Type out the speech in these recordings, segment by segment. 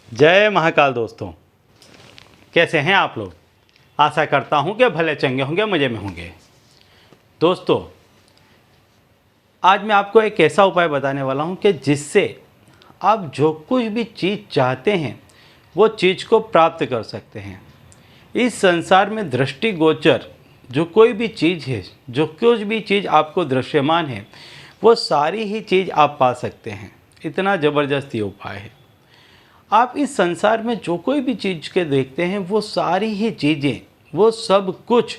जय महाकाल दोस्तों, कैसे हैं आप लोग। आशा करता हूं कि भले चंगे होंगे, मज़े में होंगे। दोस्तों, आज मैं आपको एक ऐसा उपाय बताने वाला हूं कि जिससे आप जो कुछ भी चीज़ चाहते हैं वो चीज़ को प्राप्त कर सकते हैं। इस संसार में दृष्टिगोचर जो कोई भी चीज़ है, जो कुछ भी चीज़ आपको दृश्यमान है, वो सारी ही चीज़ आप पा सकते हैं। इतना ज़बरदस्त ये उपाय है। आप इस संसार में जो कोई भी चीज़ के देखते हैं वो सारी ही चीज़ें, वो सब कुछ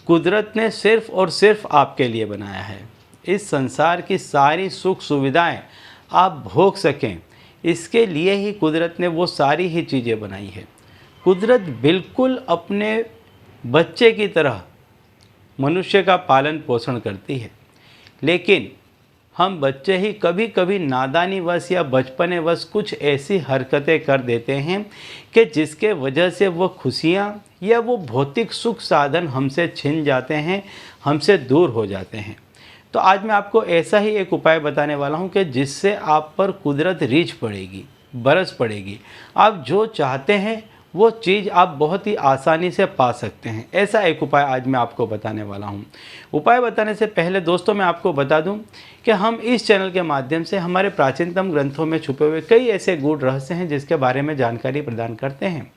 कुदरत ने सिर्फ़ और सिर्फ आपके लिए बनाया है। इस संसार की सारी सुख सुविधाएं आप भोग सकें, इसके लिए ही कुदरत ने वो सारी ही चीज़ें बनाई है। कुदरत बिल्कुल अपने बच्चे की तरह मनुष्य का पालन पोषण करती है, लेकिन हम बच्चे ही कभी कभी नादानीवश या बचपनेवश कुछ ऐसी हरकतें कर देते हैं कि जिसके वजह से वो खुशियाँ या वो भौतिक सुख साधन हमसे छिन जाते हैं, हमसे दूर हो जाते हैं। तो आज मैं आपको ऐसा ही एक उपाय बताने वाला हूँ कि जिससे आप पर कुदरत रीझ पड़ेगी, बरस पड़ेगी। आप जो चाहते हैं वो चीज़ आप बहुत ही आसानी से पा सकते हैं। ऐसा एक उपाय आज मैं आपको बताने वाला हूँ। उपाय बताने से पहले दोस्तों मैं आपको बता दूँ कि हम इस चैनल के माध्यम से हमारे प्राचीनतम ग्रंथों में छुपे हुए कई ऐसे गूढ़ रहस्य हैं जिसके बारे में जानकारी प्रदान करते हैं।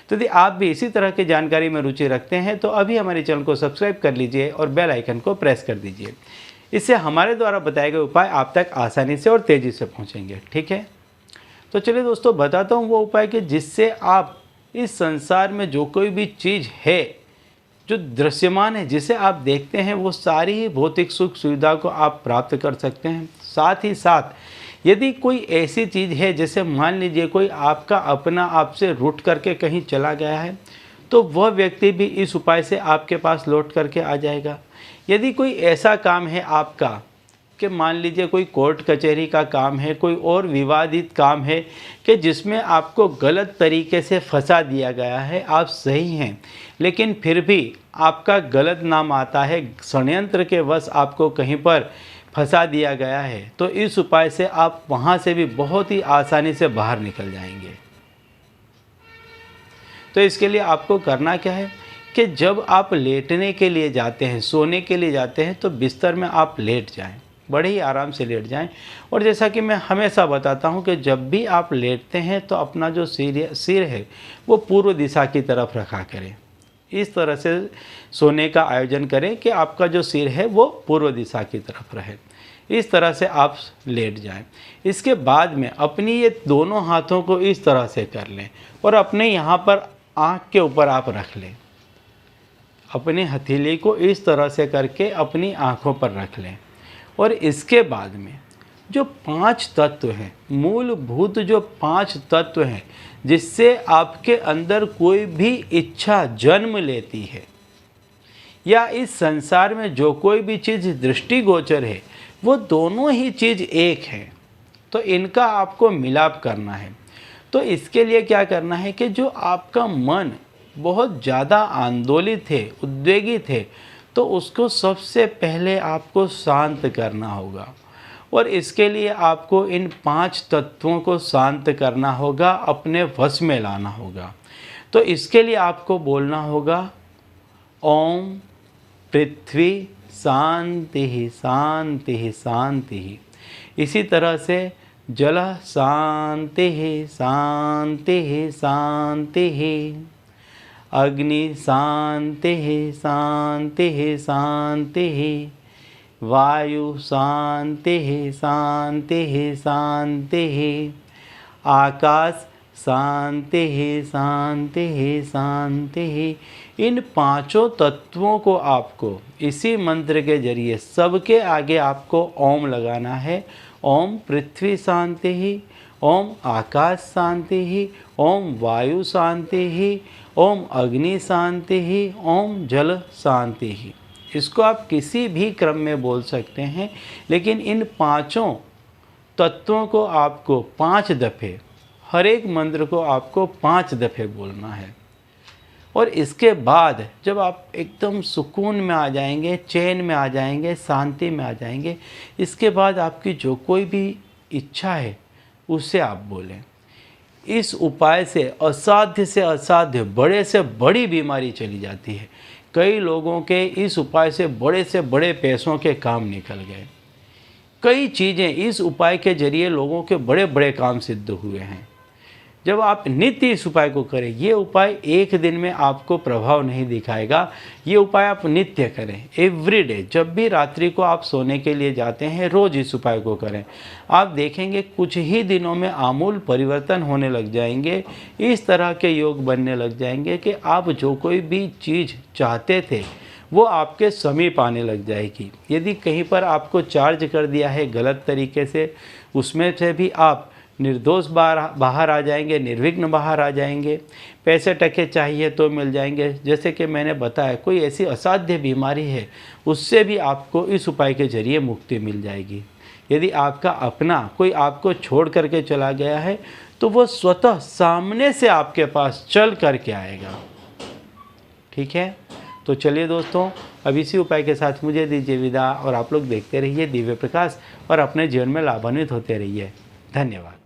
तो यदि आप भी इसी तरह की जानकारी में रुचि रखते हैं तो अभी हमारे चैनल को सब्सक्राइब कर लीजिए और बेल आइकन को प्रेस कर दीजिए। इससे हमारे द्वारा बताए गए उपाय आप तक आसानी से और तेज़ी से पहुँचेंगे। ठीक है, तो चलिए दोस्तों बताता हूँ वो उपाय कि जिससे आप इस संसार में जो कोई भी चीज़ है जो दृश्यमान है, जिसे आप देखते हैं, वो सारी ही भौतिक सुख सुविधा को आप प्राप्त कर सकते हैं। साथ ही साथ यदि कोई ऐसी चीज़ है, जैसे मान लीजिए कोई आपका अपना आपसे रूठ करके कहीं चला गया है, तो वह व्यक्ति भी इस उपाय से आपके पास लौट करके आ जाएगा। यदि कोई ऐसा काम है आपका कि मान लीजिए कोई कोर्ट कचहरी का काम है, कोई और विवादित काम है कि जिसमें आपको गलत तरीके से फंसा दिया गया है, आप सही हैं लेकिन फिर भी आपका गलत नाम आता है, षड्यंत्र के वश आपको कहीं पर फंसा दिया गया है, तो इस उपाय से आप वहाँ से भी बहुत ही आसानी से बाहर निकल जाएंगे। तो इसके लिए आपको करना क्या है कि जब आप लेटने के लिए जाते हैं, सोने के लिए जाते हैं, तो बिस्तर में आप लेट जाएं, बड़े ही आराम से लेट जाएं। और जैसा कि मैं हमेशा बताता हूं कि जब भी आप लेटते हैं तो अपना जो सिर है वो पूर्व दिशा की तरफ रखा करें। इस तरह से सोने का आयोजन करें कि आपका जो सिर है वो पूर्व दिशा की तरफ रहे। इस तरह से आप लेट जाएं। इसके बाद में अपनी ये दोनों हाथों को इस तरह से कर लें और अपने यहाँ पर आँख के ऊपर आप रख लें। अपनी हथेली को इस तरह से करके अपनी आँखों पर रख लें और इसके बाद में जो 5 तत्व हैं, मूलभूत जो 5 तत्व हैं, जिससे आपके अंदर कोई भी इच्छा जन्म लेती है या इस संसार में जो कोई भी चीज़ दृष्टिगोचर है, वो दोनों ही चीज़ एक है। तो इनका आपको मिलाप करना है। तो इसके लिए क्या करना है कि जो आपका मन बहुत ज़्यादा आंदोलित है, उद्वेगित है, तो उसको सबसे पहले आपको शांत करना होगा और इसके लिए आपको इन 5 तत्वों को शांत करना होगा, अपने वश में लाना होगा। तो इसके लिए आपको बोलना होगा ओम पृथ्वी शांति शांति शांति। इसी तरह से जल शांति शांति शांति, अग्नि शांति शांति शांति, वायु शांति शांति शांति, आकाश शांति शांति शांति। इन 5 तत्वों को आपको इसी मंत्र के जरिए सबके आगे आपको ओम लगाना है। ओम पृथ्वी शांति, ओम आकाश शांति, ओम वायु शांति, ओम अग्नि शांति, ओम जल शांति। इसको आप किसी भी क्रम में बोल सकते हैं, लेकिन इन 5 तत्वों को आपको 5 दफ़े, हर एक मंत्र को आपको 5 दफ़े बोलना है। और इसके बाद जब आप एकदम सुकून में आ जाएंगे, चैन में आ जाएंगे, शांति में आ जाएंगे, इसके बाद आपकी जो कोई भी इच्छा है उससे आप बोलें। इस उपाय से असाध्य बड़े से बड़ी बीमारी चली जाती है। कई लोगों के इस उपाय से बड़े पैसों के काम निकल गए। कई चीज़ें इस उपाय के जरिए लोगों के बड़े बड़े काम सिद्ध हुए हैं। जब आप नित्य इस उपाय को करें, ये उपाय एक दिन में आपको प्रभाव नहीं दिखाएगा, ये उपाय आप नित्य करें, एवरीडे। जब भी रात्रि को आप सोने के लिए जाते हैं, रोज़ इस उपाय को करें। आप देखेंगे कुछ ही दिनों में आमूल परिवर्तन होने लग जाएंगे। इस तरह के योग बनने लग जाएंगे कि आप जो कोई भी चीज़ चाहते थे वो आपके समीप आने लग जाएगी। यदि कहीं पर आपको चार्ज कर दिया है गलत तरीके से, उसमें से भी आप निर्दोष बाहर आ जाएंगे, निर्विघ्न बाहर आ जाएंगे। पैसे टके चाहिए तो मिल जाएंगे। जैसे कि मैंने बताया, कोई ऐसी असाध्य बीमारी है, उससे भी आपको इस उपाय के जरिए मुक्ति मिल जाएगी। यदि आपका अपना कोई आपको छोड़ करके चला गया है, तो वो स्वतः सामने से आपके पास चल करके आएगा। ठीक है, तो चलिए दोस्तों, अब इसी उपाय के साथ मुझे दीजिए विदा, और आप लोग देखते रहिए दिव्य प्रकाश और अपने जीवन में लाभान्वित होते रहिए। धन्यवाद।